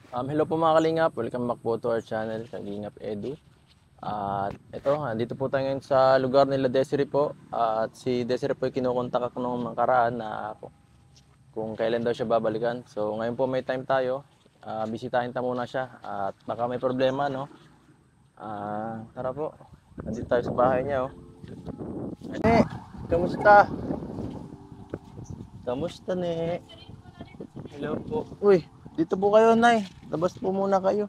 Hello po mga Kalingap, welcome back po to our channel, Kalingap Edu. At ito, dito po tayo ngayon sa lugar nila Desiree po. At si Desiree po ay kinukontak ako nung nakaraan na kung kailan daw siya babalikan. So ngayon po may time tayo, bisitahin ta muna siya at baka may problema, no? Tara po, nandito tayo sa bahay niya, oh. Ne, kamusta? Kamusta, ne? Hello po. Uy, dito po kayo, Nay. Labas po muna kayo.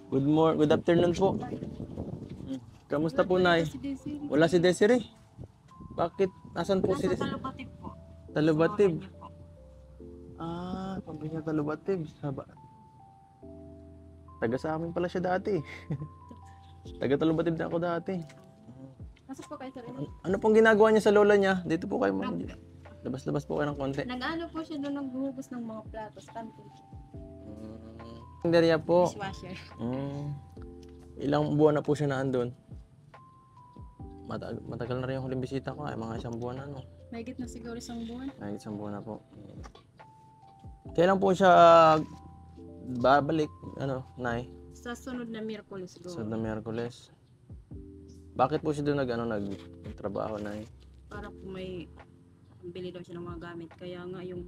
Good afternoon po. Kamusta po, Nay? Si Desiree. Wala si Desiree. Bakit? Nasaan po si Nasa Desiree? Talubatib po. Talubatib. Sa po. Pamilya Talubatib. Taga sa amin pala siya dati. Taga Talubatib na ako dati. Nasa po kayo sa rin? Ano pong ginagawa niya sa lola niya? Dito po kayo. Labas-labas po kayo ng konti. Nag-ano po siya doon, naghuhubos ng mga platos, kantin. Tinderya po. Dishwasher. Ilang buwan na po siya naandun? Matagal na rin yung huling bisita ko. Ay, mga isang buwan na, no? Mahigit na siguro isang buwan. Ay, isang buwan na po. Kailan po siya babalik, Nay? Sa sunod na Miyerkules siguro. Sa na Miyerkules. Bakit po siya doon nagtrabaho, Nay? Para po may bili daw siya ng mga gamit. Kaya nga yung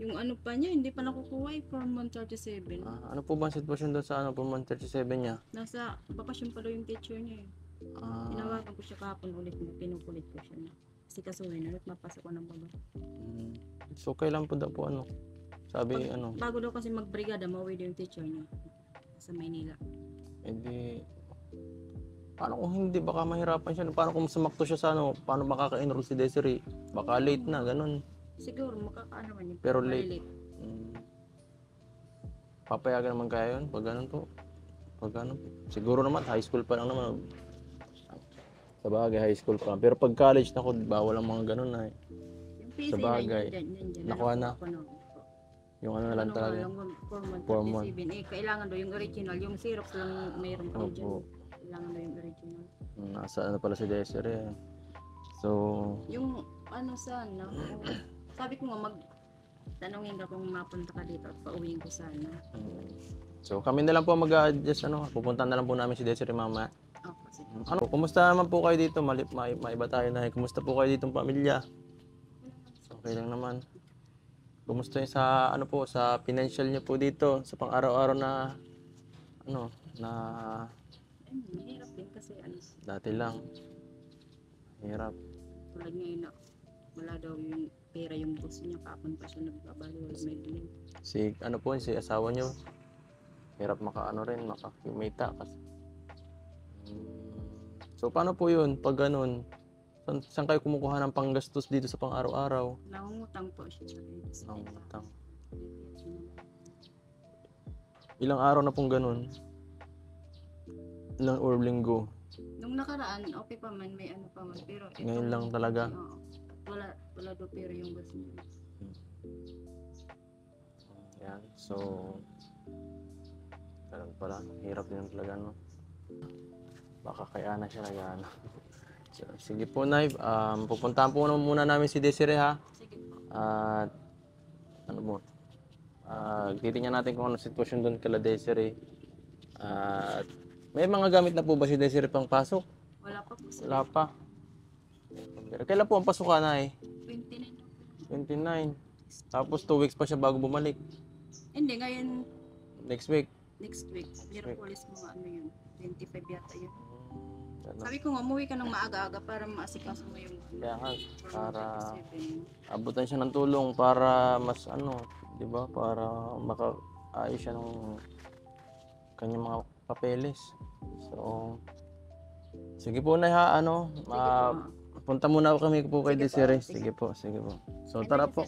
ano pa niya, hindi pa nakukuha eh, for month 37. Ano po ba ang sitwasyon doon sa po 137 niya? Nasa bakasyon pa daw yung teacher niya eh. Tinawagan ko siya kahapon ulit, pinukulit ko siya na. Kasi kasuhin, ulit mapasok ko ng baba. So, kailan po daw po Sabi Bago daw kasi magbrigada, mauwi daw yung teacher niya sa Maynila. Hindi. Paano kung hindi? Baka mahirapan siya. Paano kung sumakto siya sa paano makaka-enroll si Desiree? Baka late na, ganun. Siguro makakaano man yun. Pero late. Papayagan naman kaya yun? Pag ganun po. Pag ano. Siguro naman, high school pa lang naman. Sa bagay, high school pa lang. Pero pag college na ko, bawal ang mga ganun na eh. Yung PC Sa bagay. nandiyan. Nakuha na. Yung ano na lang talaga. Form 1. Kailangan daw yung original. Yung Xerox lang mayroon pa dyan. Opo. Kailangan daw yung original. Nasa pala si Desiree. So, Yung sana. Sabi ko nga tanungin ka kung mapunta ka dito at pauwiin ko sana. So kami na lang po mag-adjust pupuntahan na lang po namin si Desiree mama. Sige. Kumusta naman po kayo dito? Maiba tayo na. Kumusta po kayo dito pamilya? Okay lang naman. Kumusta yung sa sa financial niyo po dito sa pang-araw-araw na na Mahirap din kasi dati lang. Hirap. tulad ngayon na wala daw yung pera yung boss niya, kapon pa siya nagbabalo, may bilhin. Si asawa niyo hirap makakimita kasi. So paano po yun pag ganun? Saan kayo kumukuha ng panggastos dito sa pang-araw-araw? Nangungutang po siya. Nangungutang. Ilang araw na pong ganun? Ilang or linggo? Nung nakaraan, okay pa man, may ano pa man. Pero Ngayon lang talaga? Wala daw pero yung boss niya. Yan. So, ganun pala. Hirap din talaga, no? Baka kaya na siya nag-ano. So, sige po, Nay. Pupuntahan po muna namin si Desiree, ha? Sige po. At, titingnan natin kung ano sitwasyon doon kala Desiree. At, may mga gamit na po ba si Desiree pang pasok? Wala pa po. Wala pa. Pero kailan po ang pasukan, Nay? 29. 29. Tapos 2 weeks pa siya bago bumalik. Hindi, ngayon, Next week. next week. Miyerkules mga yun. 25 yata yun. Ganun. Sabi ko nga, umuwi ka ng maaga-aga para maasikaso mo yung Kaya nga, para 27. abutan siya ng tulong para mas di ba? Para makaayos siya ng kanyang mga papeles. So, sige po, Nay, ha, punta muna kami po kay Desiree. Sige po. So, tara po.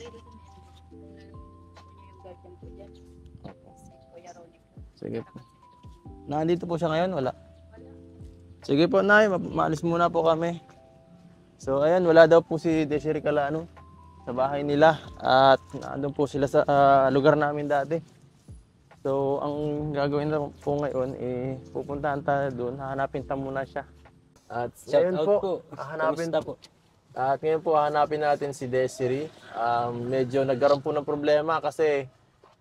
Sige po. Nandito po siya ngayon? Wala. Sige po, Nay, maalis muna po kami. So, ayan, wala daw po si Desiree Calano sa bahay nila. At nandun po sila sa lugar namin dati. So, ang gagawin na po ngayon, pupuntahan tayo doon, hahanapin tayo muna siya. At ngayon po, hahanapin natin si Desiree. Medyo nagkaroon po ng problema kasi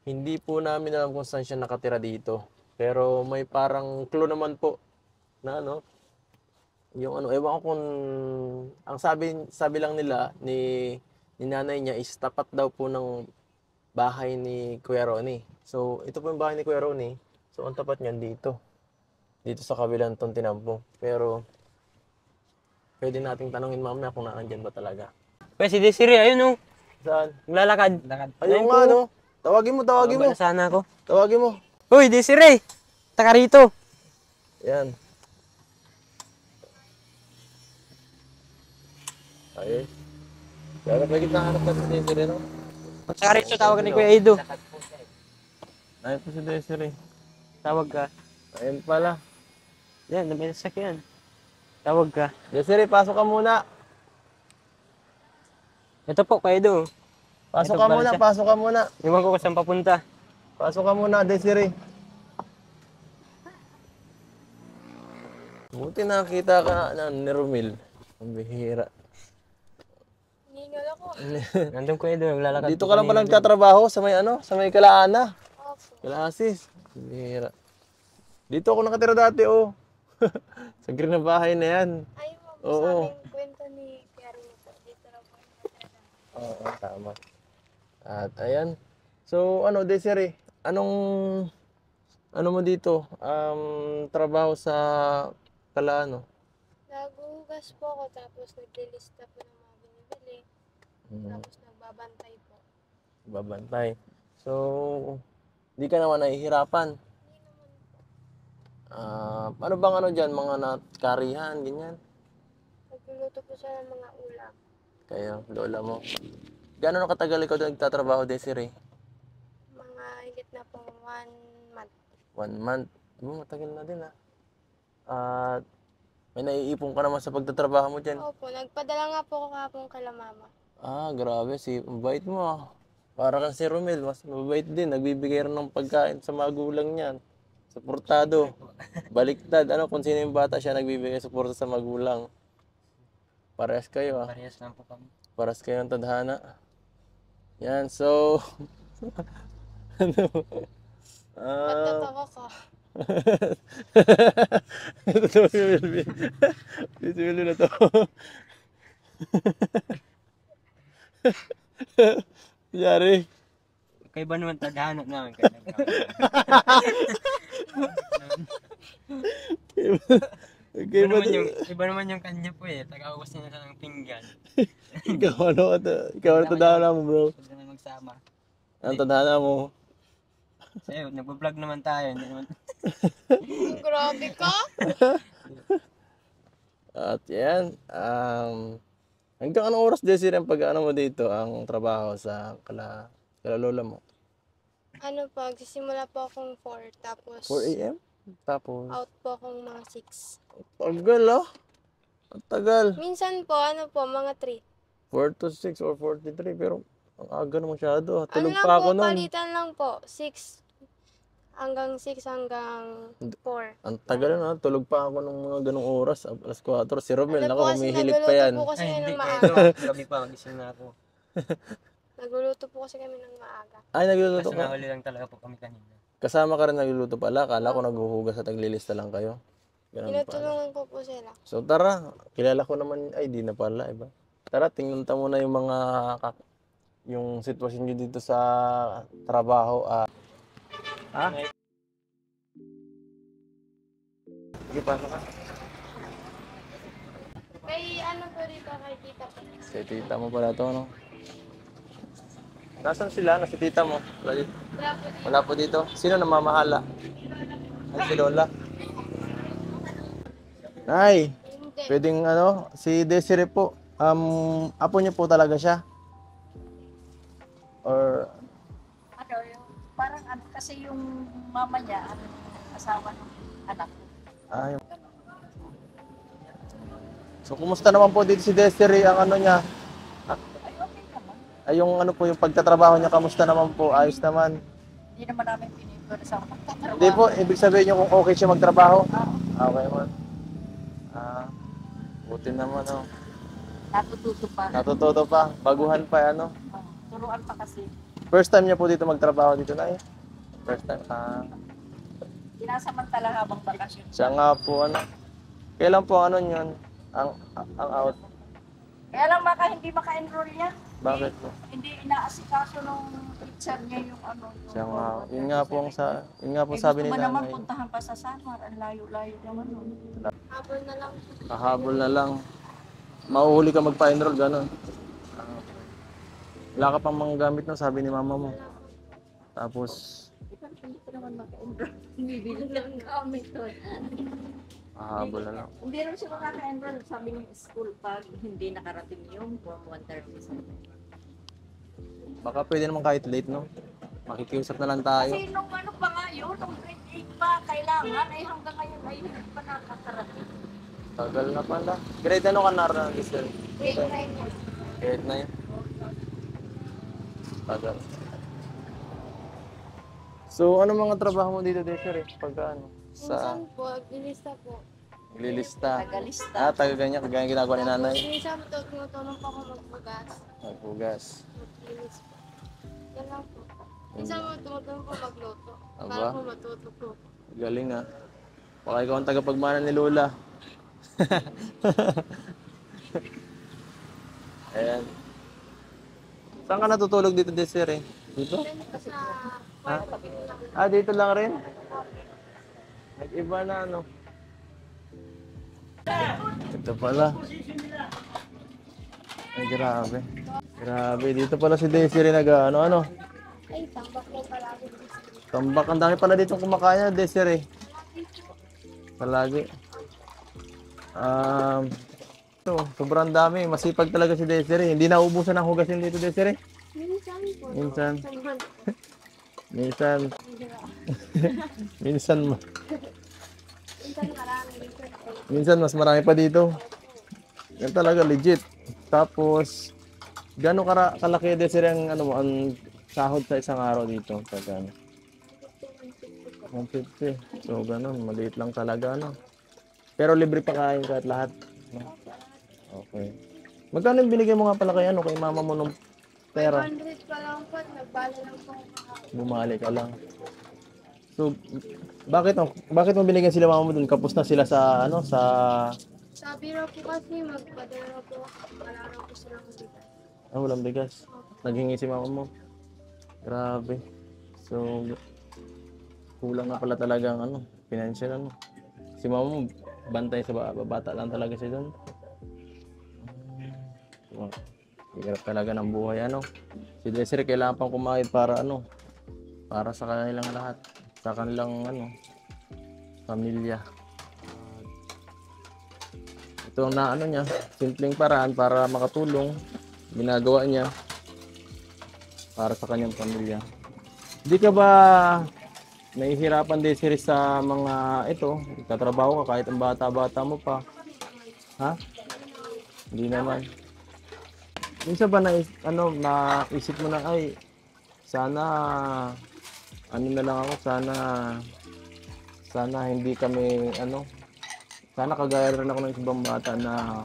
Hindi po namin alam kung saan siya nakatira dito. Pero may parang clue naman po na ano, yung ano, ewan ko kung ang sabi lang nila ni nanay niya is tapat daw po ng bahay ni Kuya Ronnie. So, ito po yung bahay ni Kuya Ronnie. So, ang tapat niyan dito. Dito sa kabilang tong tinampo. Pero, pwede nating tanongin mamaya kung naandyan ba talaga. Pwede si Desiree, ayun oh. Saan? Naglalakad. Ayun nga, no? Tawagin mo. Tawagin mo. Sana ako. Tawagin mo. Uy, Desiree! Taka rito. Yan. Ayun. Kaya pwede nahanap natin si Desiree, no? Taka rito, tawagan ni Kuya Edo. Ayun po si Desiree. Tawag ka. Ayun pala. Yan, may sakyan. Tawag ka. Desiree, pasok ka muna. Ito po, Kuya Edo. Pasok Ito ka pala muna, siya. pasok ka muna. Iwan ko kung saan papunta. Pasok ka muna, Desiree. Buti nakita ka na ni Romil. Ang bihira. Ningal ako. Nandun Kuya Edo, naglalakad. Dito ka lang pala nagtatrabaho sa may ano, sa may Kalaana. Opo. Kalaasis. Ang bihira. Dito ako nakatira dati, oh. Sa green na bahay na yan. Ay, Oo. sa aming kwento ni Pierre po. Dito na po yung natira. Oo, tama. At ayan. So, ano, Desiree, ano mo dito? Trabaho sa Kalaano? Naghuhugas po ako tapos naglilista po ng mga binibili. Tapos nagbabantay po. Babantay. So, di ka naman nahihirapan. Hindi naman po. Ano bang ano dyan? Mga nakarihan, ganyan? Nagluluto po siya ng mga ulam. Kaya, lola mo. Gano'n katagal ikaw doon nagtatrabaho, Desiree? Mga higit na po 1 month. 1 month. Matagal na din, ah. At may naiipon ka naman sa pagtatrabaho mo dyan. Opo, nagpadala nga po ako kahapon kala mama. Grabe, ang bait mo, ah. Para kang si Romel, mas mabait din. Nagbibigay rin ng pagkain sa magulang niyan. Suportado. Baliktad. Ano, kung sino yung bata siya nagbibigay suporta sa magulang. Parehas kayo, ah. Parehas lang po kami. Parehas kayo ng tadhana. Yan, so... ano? Ba't natawa ka? Ito to si Melvin. Si Melvin na to. Yari. Kaya ba naman tadhana namin kayo? Iba naman yung kanya po eh. Tagawas niya na ng pinggan. Ikaw ano ka to? Ikaw ano tadhana mo, bro? Huwag na magsama. Ang tadhana mo. Sa'yo, nagbablog naman tayo. Hindi naman... Grabe ka? At yan. Hanggang anong oras, Desiree, ang pag-ano mo dito, ang trabaho sa kala lola mo? Ano po, magsisimula po akong 4, tapos 4 a.m.? Tapos, out po akong mga 6. tagal ah. Ang tagal. Minsan po, ano po, mga 3. 4 to 6 or 43, pero ang aga na masyado. Ano Tulog lang pa ako po, nun. palitan lang po. 6 hanggang 6 hanggang 4. Ang tagal na, tulog pa ako ng mga ganong oras. Alas 4. Si Romel, Ano ako, po kasi humihilig pa nagluluto yan. po kasi Ay, kami hindi ng Kuya maaga. Edo. Gabi pa, magising na ako. Nagluluto po kasi kami ng maaga. Ay, nagluluto Kasi ka? nahuli lang talaga po kami kanina. Kasama ka rin nagluluto pala. Kala ko naghuhugas at naglilista lang kayo. Ganun pala. Tinutulungan ko po sila. So tara, kilala ko naman, ay di na pala, iba. Tara, tingnan ta muna yung mga, yung sitwasyon nyo dito sa trabaho. Ha? Sige, pasok ka. Kay ano po dito, kay tita po. Si tita mo pala to, no? Nasaan sila? Nasa tita mo? Wala dito. Wala po dito. Wala po dito. Sino namamahala? Ay, si Lola. Nay, Hindi. pwedeng ano, si Desiree po, apo niyo po talaga siya? Or, Ano, yung, parang ano, kasi yung mama niya, ano, asawa ng anak ko. ay, so kumusta naman po dito si Desiree, ang ano niya? Ay, okay naman. Ay, yung ano po, yung pagtatrabaho niya, kamusta naman po? Ayos naman. Hindi naman namin pinipuro sa magtatrabaho. Hindi po, ibig sabihin niyo kung okay siya magtrabaho? Ah, Okay man. Buti naman, oh. natututo pa. Natututo pa, baguhan pa, ano? Turuan pa kasi. First time niya po dito magtrabaho dito na eh. First time. Sinasamantala habang bakasyon. Siya nga po ano. Kailan po ano yun? Ang out. Kaya lang hindi maka-enroll yan. Bakit po? Hindi inaasikaso nung teacher niya yung ano. Siya nga. Yun nga po yun nga po sabi ni Gusto mo naman nanay. puntahan pa sa Samar. Ang layo-layo naman nun. Kahabol na lang. Mauhuli ka magpa-enroll, gano'n. Wala ka pang mga gamit no, sabi ni mama mo. Tapos, Hindi ko naman maka-enroll. Bibili lang ng gamit doon. kahabol na lang. Hindi rin siya makaka-enroll. Sabi ng school pag hindi nakarating yung form 137. Baka pwede naman kahit late, no? Makikiusap na lang tayo. Kasi nung ano pa nga yun, nung grade 8 pa, kailangan ay hanggang ngayon ay hindi pa nakakarating. Tagal na pala. Grade ano ka na rin, Giselle? Grade 9 yun. Grade na yun. Tagal. So, ano mga trabaho mo dito, Desiree? Pagka ano? Sa Minsan po, naglilista po. naglilista. Tagalista. Taga ganyan, kagaya ginagawa ni nanay. Minsan po, tumutulong po ako magbugas. Magbugas. Maglinis po. Yan lang po. Minsan po, tumutulong po magluto. Aba. Para po matuto po. Galing ah. Baka ikaw ang tagapagmana ni Lola. Ayan. Saan ka natutulog dito, Desiree? Dito? Then po sa Ha? Ah, dito lang rin? Nag-iba na ano. Ito pala. Ay, grabe. Grabe. Dito pala si Desiree ano. ay, tambak po palagi. Tambak. Ang dami pala dito kumakain na, Desiree. Palagi. Sobrang dami. Masipag talaga si Desiree. Hindi naubusan ng hugasin dito, Desiree. Minsan po. Minsan. Minsan. Minsan. Minsan. Minsan marami. Minsan po. Minsan mas marami pa dito. Yan talaga legit. Tapos gaano kalaki Desiree ang ano mo ang sahod sa isang araw dito pag ano? 150. So ganun, maliit lang talaga ano. Pero libre pa kain kahit lahat. No? Okay. Magkano yung binigay mo nga pala kay ano kay mama mo nung pera? 500 pa lang po. Nagbala lang po ako. Bumalik ka lang. So bakit mo binigyan sila mama mo dun? Kapos na sila sa ano sa Sabi raw po kasi magpadala po. Wala raw po silang bigas. walang bigas. Naghingi si mama mo. Grabe. So kulang na pala talaga ang ano, financial ano. Si mama mo bantay sa bata lang talaga siya doon. Hirap talaga ng buhay ano. Si Desiree kailangan pang kumayod para ano, para sa kanilang lahat, sa kanilang ano, pamilya. Ito ang na ano niya, simpleng paraan para makatulong, ginagawa niya para sa kanyang pamilya. Hindi ka ba nahihirapan Desiree sa mga ito, katrabaho ka kahit ang bata-bata mo pa? Ha? Hindi naman. Minsan ba naisip mo na ay sana ano na lang ako, sana hindi kami ano, sana kagaya rin ako ng ibang bata na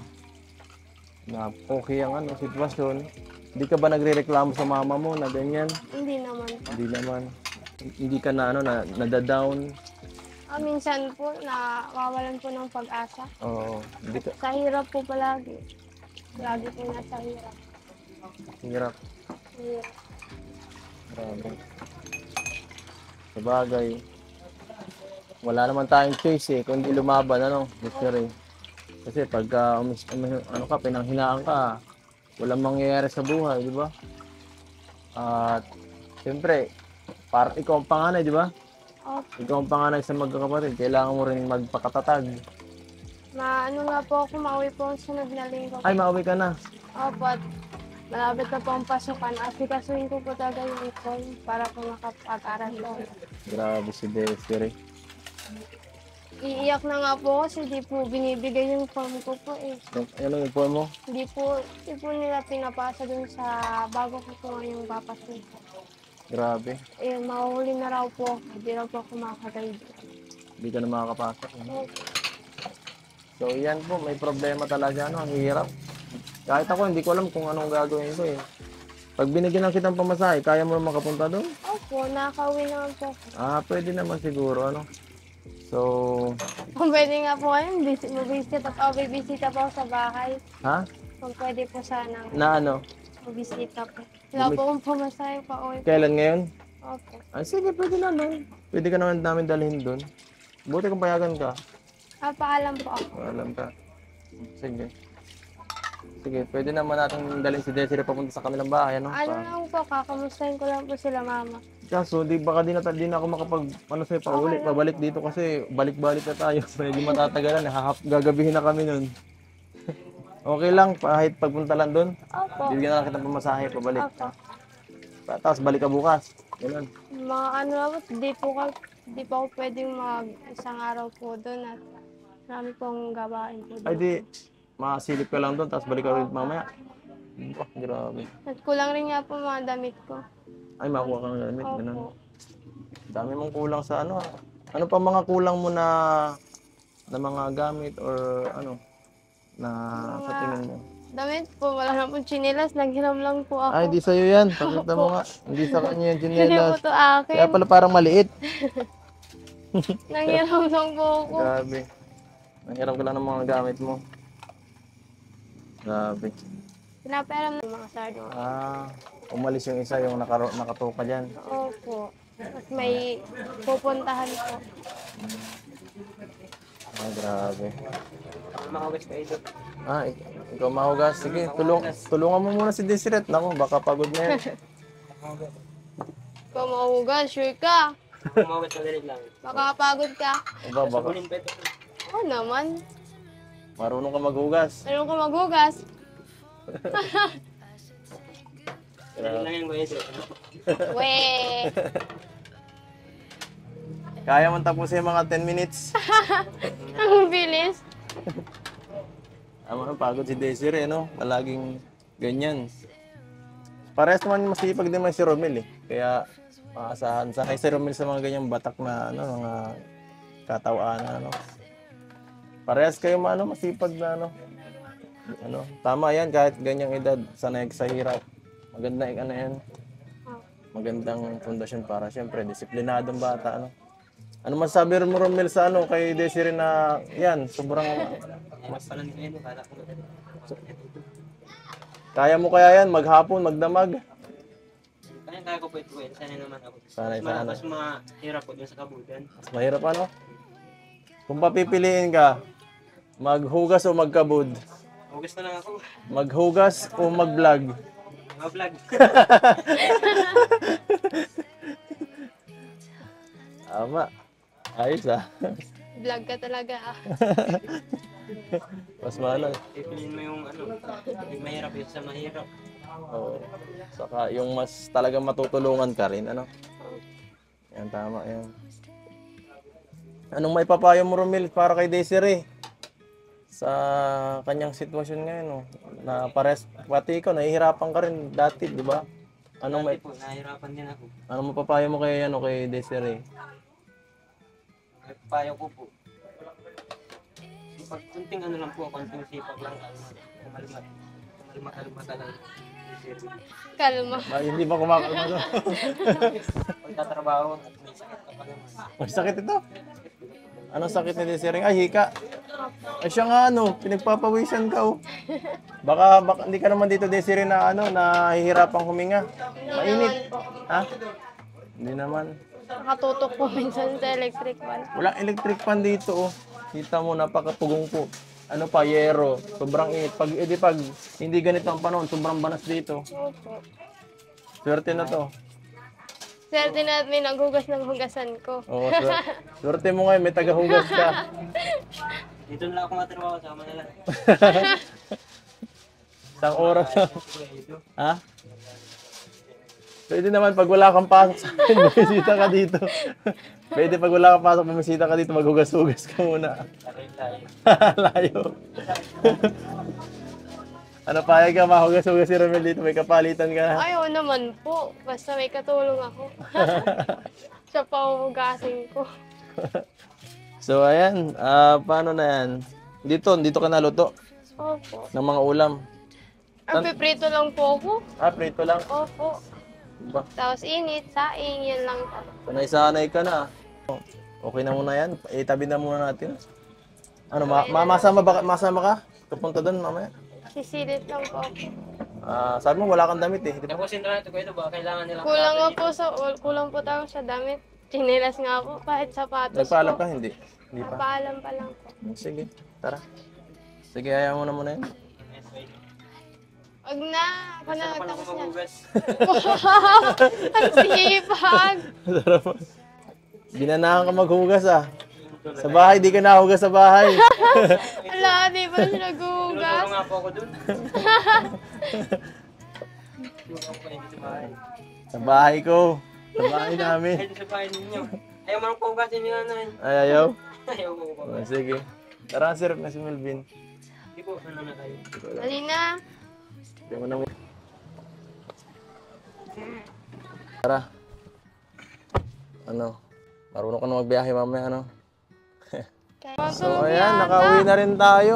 okay ang ano sitwasyon. Hindi ka ba nagrereklamo sa mama mo na ganyan? Hindi naman po. Hindi naman. Hindi ka na ano nada-down. Minsan po, nawawalan po ng pag-asa. Oo. Hindi ka Sa hirap po palagi. Lagi po nasa hirap. hirap. Hirap. Grabe. Sabagay. Wala naman tayong choice eh, kundi lumaban ano, Desiree. Kasi pagka ano ka, pinanghinaan ka, walang mangyayari sa buhay, di ba? At siyempre, ikaw ang panganay, di ba? Opo. Ikaw ang panganay sa magkakapatid, kailangan mo rin magpakatatag. Ano nga po ako, mauwi po ang sunod na linggo. Ay, mauwi ka na. Opo, at malapit na po ang pasukan. Asikasuhin ko po talaga yung ipon para po makapag-aral po. Grabe si Desiree. Iiyak na nga po kasi di po binibigay yung form ko po eh. Ano yung form mo? Di po nila pinapasa dun sa bago ko po yung papasin ko. Grabe. Eh, mahuhuli na raw po. Hindi raw po ako makakagay. Hindi ka na makakapasok. So, yan po. May problema talaga. Ano, ang hirap. Kahit ako, hindi ko alam kung anong gagawin ko eh. Pag binigyan ng kitang pamasahe, kaya mo naman makapunta doon? Opo, nakauwi naman po. Pwede naman siguro, ano. So, Kung pwede nga po kayo, mabisita pa, bibisita po ako sa bahay. ha? Kung pwede po sana, Na ano? mabisita po. Wala po akong pamasahe pa uwi. Kailan ngayon? Opo. Sige, pwede na doon. Pwede ka naman namin dalhin doon. Buti kung payagan ka. Paalam po ako. Alam ka. Sige. Sige, pwede naman natin dalhin si Desiree papunta sa kanilang bahay, ano? Ano lang po, kakamustahin ko lang po sila mama. Kaso, baka di na ako makapag, sa'yo, pauwi, pabalik dito kasi balik-balik na tayo. Medyo matatagalan, gagabihin na kami nun. Okay lang, kahit pagpunta lang doon, Opo. bibigyan na lang kita pamasahe, pabalik. Opo. Tapos balik ka bukas. Ganun. Mga ano lang po, di po ako pwedeng isang araw po doon at marami pong gawain po Ay doon. di, masilip ka lang doon, tapos balik ka ulit mamaya. Oh, grabe. At kulang rin nga po mga damit ko. Ay, makuha ka ng gamit, ganun. Opo. Dami mong kulang sa ano. Ano pa mga kulang mo na mga gamit or ano na sa tingin mo? Damit po, wala na pong chinelas, naghiram lang po ako. Ay, di sa'yo yan. Pakita mo nga. Hindi sa kanya yung Hindi po chinelas. to akin. Kaya pala parang maliit. Nanghiram lang po ako. Grabe. Nanghiram ka lang ng mga gamit mo. Grabe. Pinaparam ng mga sardo. Umalis yung isa, yung nakatoka dyan. Opo. At may pupuntahan po. Grabe. Makawas kayo doon. Ikaw mahugas. Sige, tulungan mo muna si Desiree. Naku, baka pagod na yan. Ikaw mahugas, sure ka. Makawas na rin lang. Makakapagod ka. Baka Sabunin pa ito. Oo naman. marunong ka maghugas. Ano ka maghugas? Ganun lang yung guys. Weh! Kaya mo tapusin mga 10 minutes. Ang bilis. Pagod si Desiree, no? Palaging ganyan. Parehas naman masipag din man si Romel, eh. Kaya maasahan. Sanay si Romel sa mga ganyang batak na, mga katawaan, Parehas kayo, masipag na, Tama yan, kahit ganyang edad, sanay sa hirap. Maganda yung yan. Magandang pundasyon para, siyempre, disiplinadong bata, Ano masabi mo, Romel, sa kay Desiree na, yan, sobrang... Mas pala nito yun, kala ko. Kaya mo kaya yan, maghapon, magdamag? Kaya ko po ito, sanay naman ako. Sanay. Mas mahirap po dun sa kabudan. Mas mahirap, Kung papipiliin ka, maghugas o magkabud? Hugas na lang ako. Maghugas o mag-vlog? Mga vlog. Tama. Ayos, Vlog ka talaga, Mas mahal. Pipiliin mo yung yung mahirap yung sa mahirap. Oo. Saka yung mas talagang matutulungan ka rin, Yan, tama yan. Anong maipapayo mo, Romel, para kay Desiree? Sa kanyang sitwasyon ngayon, Na pati ikaw, nahihirapan ka rin dati, di ba? Dati po, nahihirapan din ako. Anong mapapayo mo kay Desiree? Payo ko po. Pag kunting lang po, kunting sipag lang. Kalma lang. Kalma. Hindi ba kumakalma doon? Pagtatrabaho at may sakit ka pa naman. May sakit ito? Anong sakit ni Desiree? Ay, hika. Ay, siya nga, pinagpapawisan ka, Baka hindi ka naman dito, Desiree, na nahihirapang huminga. Mainit. Ha? Hindi naman. Nakatutok po minsan sa electric fan. Walang electric fan dito, Kita mo, napakatugong po. Yero. Sobrang init. Pag hindi ganito ang panahon, sobrang banas dito. Opo. Swerte na to. Swerte na at may naghugas ng hugasan ko. Oo, swerte mo ngayon, may tagahugas ka. Dito na lang ako matrabaho, sama na lang. Isang oras na. Ha? Pwede naman pag wala kang pasok sa akin, bumisita ka dito. Pwede pag wala kang pasok, bumisita ka dito, maghugas-hugas ka muna. Layo. Payag ka, mahugas-hugas si Romel dito, may kapalitan ka na. Ayaw naman po. Basta may katulong ako. Sa pahugasin ko. So, ayan. Paano na yan? Dito ka naluto Opo. ng mga ulam. Prito lang po ako. Prito lang. Opo. Ba? Tapos init, saing, yan lang po. Sanay-sanay ka na. Okay na muna yan. Itabi na muna natin. Ano, masama ka? Pupunta doon mamaya. Sisilip lang po ako. Sabi mo wala kang damit eh. Di ba? Tapos yung ito ko ito ba? Kailangan nila. Kulang po tayo sa damit. Chinelas nga po, kahit sapatos Nagpaalam po. ka? Hindi. Hindi pa. Nagpaalam pa lang po. Sige, tara. Sige, ayaw mo na muna yan. Wag na, ako na Sarap nagtapos ako na. magugas. Ang sipag! Binanahan ka maghugas ah. Sa bahay, di ka nahugas sa bahay. Wala, di ba siya naghuhugas? Tulong nga po ako dun. Tulong ako kanina sa bahay. Sa bahay ko. Sa bahay namin. Ay, sa bahay ninyo. Ayaw mo nang pugasin ni nanay. Ay, ayaw. Ayaw mo po. Sige. Tara, sir, na si Melvin. Hindi po, ano na tayo. Dali na. Hindi mo na mo. Tara. Ano? Marunong ka na magbiyahe mamaya, ano? So, ayan, nakauwi na rin tayo.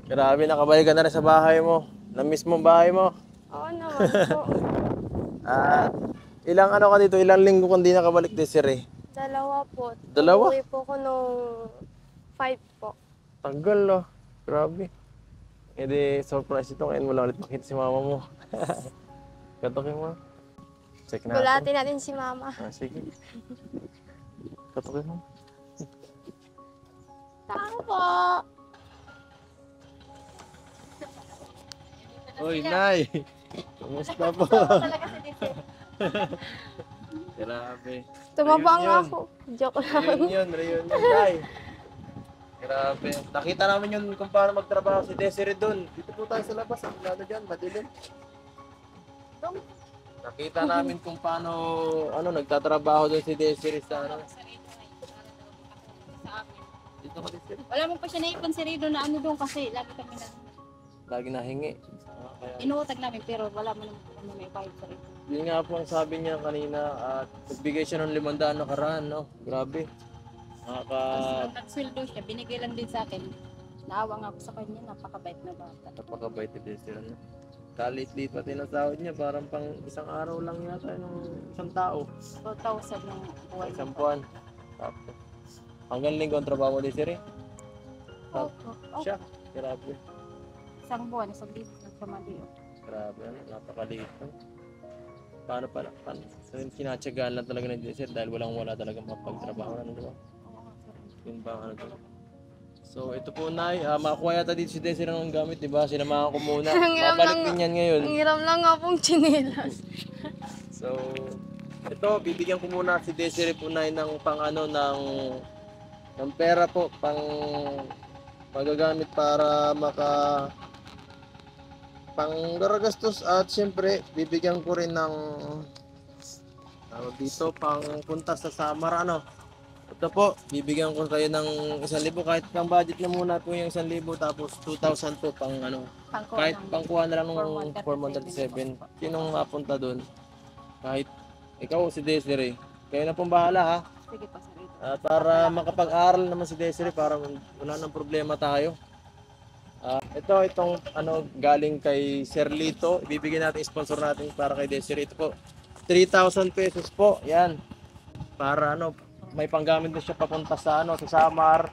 Grabe, nakabalik ka na rin sa bahay mo. Na-miss mo ang bahay mo. Oo naman po. Ilang ano ka dito? Ilang linggo kung di nakabalik Desiree? Dalawa po. Dalawa? Uwi po ko nung 5 po. Tagal oh. Grabe. E di, surprise ito. Ngayon mo lang ulit makita si mama mo. Katukin mo. Check natin. Gulatin natin si mama. Sige. Katukin mo. Tama po. Uy, Nay! Kumusta po? Talaga si Dito. Grabe. Tumabang Reunion. ako. Joke lang. Reunion, Nay. Grabe. Nakita namin yun kung paano magtrabaho si Desiree doon. Dito po tayo sa labas. Ang lalo dyan, madilim. Nakita namin kung paano nagtatrabaho doon si Desiree sa ano. Dito ka Desiree. Wala mo pa siya naipon si Rido na ano doon kasi lagi kami na Lagi nahingi. Kaya, inuutag namin pero wala mo naman kami may bayad sa Rido. yun nga po ang sabi niya kanina at nagbigay siya ng 500 nakaraan, no? Grabe. Nung nagsweldo siya, binigay lang din sa akin. Naawa nga ako sa kanya, napakabait na bata. Napakabait ni Desiree, no? Kalit-lit pati ng sahod niya, parang pang isang araw lang yata ng isang tao. 2,000 ng buhay. Isang buwan. Tapos, hanggang linggo ang trabaho ni Desiree. Opo. Siya, grabe. Isang buwan, isang libo nagkamali. Grabe, ano, napakaliit. No? Paano pala? So, kinatsagaan lang talaga ng Desiree dahil wala talagang mapagtrabaho. Ano, diba? Yun ba ang ano diba? So, ito po, Nay. Makakuha yata dito si Desiree ng gamit, di ba? Sinamahan ko muna. Ang hiram Babalik lang- din yan ngayon. Ang hiram lang nga pong chinelas. So, ito, bibigyan ko muna si Desiree po na ng ng pera po, pang magagamit para pang garagastos at syempre, bibigyan ko rin ng dito, pang punta sa Samar, ano. Ito po, bibigyan ko kayo ng 1,000 kahit pang budget na muna po yung 1,000 tapos 2,000 po pang ano. Kahit pangkuha na lang ng 437. Sinong mapunta doon? Kahit ikaw si Desiree. Kayo na pong bahala ha. Sige pa sa Rido. Para makapag-aral naman si Desiree para wala nang problema tayo. Itong galing kay Sir Lito. Ibibigay natin, sponsor natin para kay Desiree. Ito po, 3,000 pesos po. Yan. Para may panggamit na siya papunta sa sa Samar.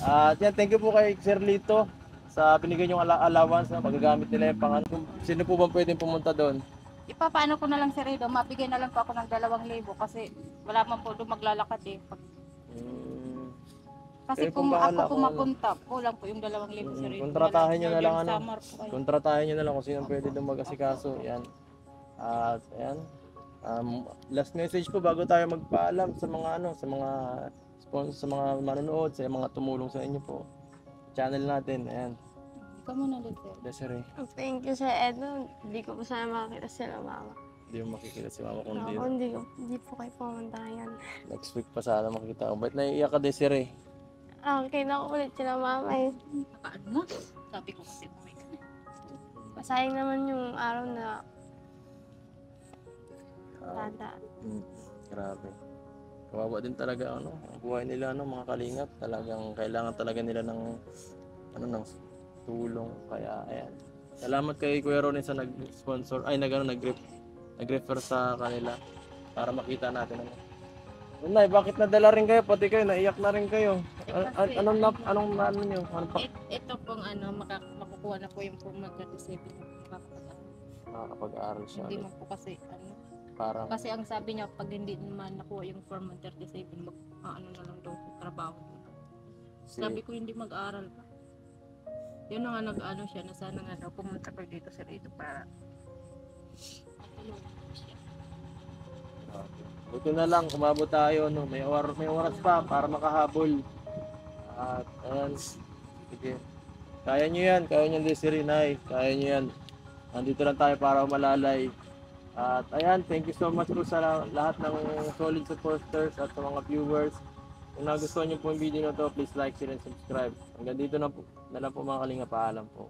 At yan, thank you po kay Sir Lito sa binigay niyong allowance na magagamit nila yung pang Sino po ba pwedeng pumunta doon? Ipapaano ko na lang si Rido, mabigay na lang po ako ng 2,000 kasi wala man po doon maglalakad eh. Kasi Kayo kung pong bahala ako kung pumapunta, kulang po yung 2,000 si Rido. Kontratahin niyo na lang Samar po kayo. kontratahin niyo na lang kung sino pwede doon mag-asikaso. Yan. At ayan. Last message po bago tayo magpaalam sa mga sa mga sponsor, sa mga manonood, sa mga tumulong sa inyo po. Channel natin, ayan. Ikaw muna dito. Desiree, Thank you sa Edo. Hindi ko po sana makakita sila mama. hindi mo makikita si mama kung Ako, hindi po kayo pumunta yan. next week pa sana makikita ko. Ba't naiiyak ka, Desiree? Kita ko ulit sila mama eh. Paano mo? Sabi ko kasi bumay ka na. Masayang naman yung araw na tanda. Grabe. Kawawa din talaga ang buhay nila mga kalingap. Talagang kailangan talaga nila ng ng tulong. Kaya ayan. Salamat kay Kuya Ronnie sa nag-sponsor, ay nag-refer sa kanila para makita natin ano. Nay, bakit nadala rin kayo? Pati kayo, naiyak na rin kayo. Anong ano nyo? Ano pa? Ito pong makukuha na po yung form ng 37 Nakakapag-aaral siya. Hindi mo po kasi Parang, kasi ang sabi niya pag hindi naman nakuha yung form ng 37 na lang daw po, trabaho. Sabi ko hindi mag-aaral pa. Yun na nga nag-ano siya na sana nga daw pumunta ko dito sa rito para buti na lang, kumabot tayo, no? May oras pa para makahabol. At, ayan. Sige. Kaya nyo yan, Desiree, Nay. Kaya nyo yan. Nandito lang tayo para umalalay. At, ayan, thank you so much po sa lahat ng solid supporters at sa mga viewers. Kung nagustuhan nyo po yung video na to, please like, share, and subscribe. Hanggang dito na lang po mga kalinga. Paalam po.